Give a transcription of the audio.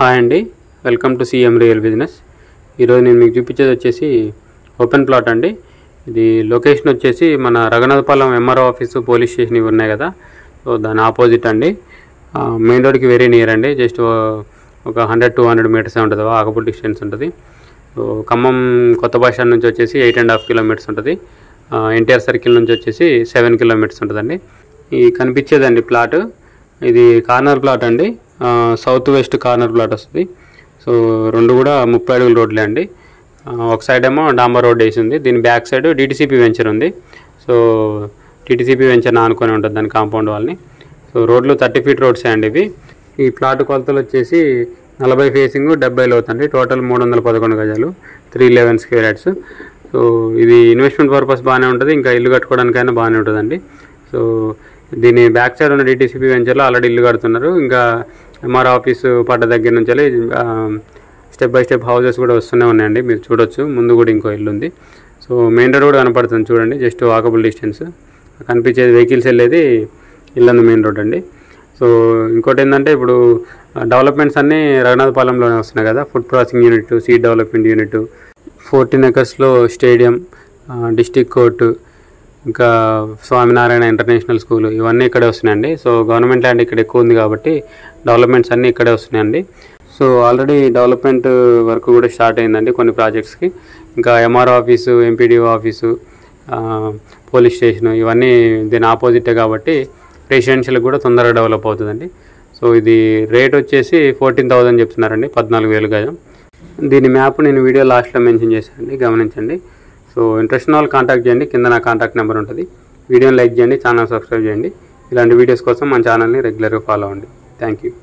Hi అండి, welcome to CM real business. ఈరోజు నేను మీకు చూపించేది వచ్చేసి ఓపెన్ ప్లాట్ అండి. ఇది లొకేషన్ వచ్చేసి మన Raghunathapalem MRO office police station ఇవి ఉన్నాయి కదా, సో దాని ఆపోజిట్ అండి. మెయిన్ రోడ్కి వెరీ నియర్ అండి, జస్ట్ ఒక 100-200 మీటర్స్ ఉంటుంది, ఆకపూర్ డిస్టెన్స్ ఉంటుంది. సో ఖమ్మం కొత్త బస్ స్టాండ్ నుంచి వచ్చేసి 8.5 కిలోమీటర్స్ ఉంటుంది. ఎన్టీఆర్ సర్కిల్ నుంచి వచ్చేసి 7 కిలోమీటర్స్ ఉంటుందండి. ఈ కనిపించేదండి ప్లాట్, ఇది కార్నర్ ప్లాట్ అండి, సౌత్ వెస్ట్ కార్నర్ ప్లాట్ వస్తుంది. సో రెండు కూడా 30 అడుగుల రోడ్లే అండి. ఒక సైడ్ ఏమో డాంబర్ రోడ్ వేసింది, దీని బ్యాక్ సైడ్ డిటిసిపి వెంచర్ ఉంది. సో డిటిసిపి వెంచర్ ఆనుకొని ఉంటుంది దాని కాంపౌండ్ వాళ్ళని. సో రోడ్లు 30 ఫీట్ రోడ్సే అండి ఇవి. ఈ ప్లాట్ కొలతలు వచ్చేసి 40 ఫేసింగ్ 70 లోతండి, టోటల్ 311 గజాలు, 311 స్క్వేర్ యార్డ్స్. సో ఇది ఇన్వెస్ట్మెంట్ పర్పస్ బాగానే ఉంటుంది, ఇంకా ఇల్లు కట్టుకోవడానికైనా బాగానే ఉంటుందండి. సో దీని బ్యాక్ సైడ్ ఉన్న డిటిసిపి వెంచర్లో ఆల్రెడీ ఇల్లు కడుతున్నారు. ఇంకా ఎంఆర్ ఆఫీసు పడ్డ దగ్గర నుంచి స్టెప్ బై స్టెప్ హౌసెస్ కూడా వస్తూనే ఉన్నాయండి, మీరు చూడొచ్చు. ముందు కూడా ఇంకో ఇల్లు ఉంది. సో మెయిన్ రోడ్ కూడా కనపడుతుంది చూడండి, జస్ట్ వాకబుల్ డిస్టెన్స్. కనిపించేది వెహికల్స్ వెళ్ళేది ఇల్లందు మెయిన్ రోడ్ అండి. సో ఇంకోటి ఏంటంటే, ఇప్పుడు డెవలప్మెంట్స్ అన్నీ రఘునాథపాలెంలోనే వస్తున్నాయి కదా, food processing unit, seed development unit, 14 ఎకర్స్లో స్టేడియం, డిస్టిక్ కోర్టు, ఇంకా స్వామినారాయణ ఇంటర్నేషనల్ స్కూల్, ఇవన్నీ ఇక్కడే వస్తున్నాయండి. సో గవర్నమెంట్ ల్యాండ్ ఇక్కడ ఎక్కువ ఉంది కాబట్టి డెవలప్మెంట్స్ అన్నీ ఇక్కడే వస్తున్నాయండి. సో ఆల్రెడీ డెవలప్మెంట్ వర్క్ కూడా స్టార్ట్ అయిందండి కొన్ని ప్రాజెక్ట్స్కి. ఇంకా MRO office, MPDO office, police station, ఇవన్నీ దీని ఆపోజిటే కాబట్టి రెసిడెన్షియల్ కూడా తొందరగా డెవలప్ అవుతుందండి. సో ఇది రేట్ వచ్చేసి 14,000 చెప్తున్నారండి, 14,000 గజం. దీని మ్యాప్ నేను వీడియో లాస్ట్లో మెన్షన్ చేశానండి, గమనించండి. సో ఇంట్రెస్ట్ ఉన్న వాళ్ళు కాంటాక్ట్ చేయండి, కింద నా కాంటాక్ట్ నెంబర్ ఉంటుంది. వీడియోని లైక్ చేయండి, ఛానల్ సబ్స్క్రైబ్ చేయండి. ఇలాంటి వీడియోస్ కోసం మన ఛానల్ని రెగ్యులర్గా ఫాలో అవ్వండి. Thank you.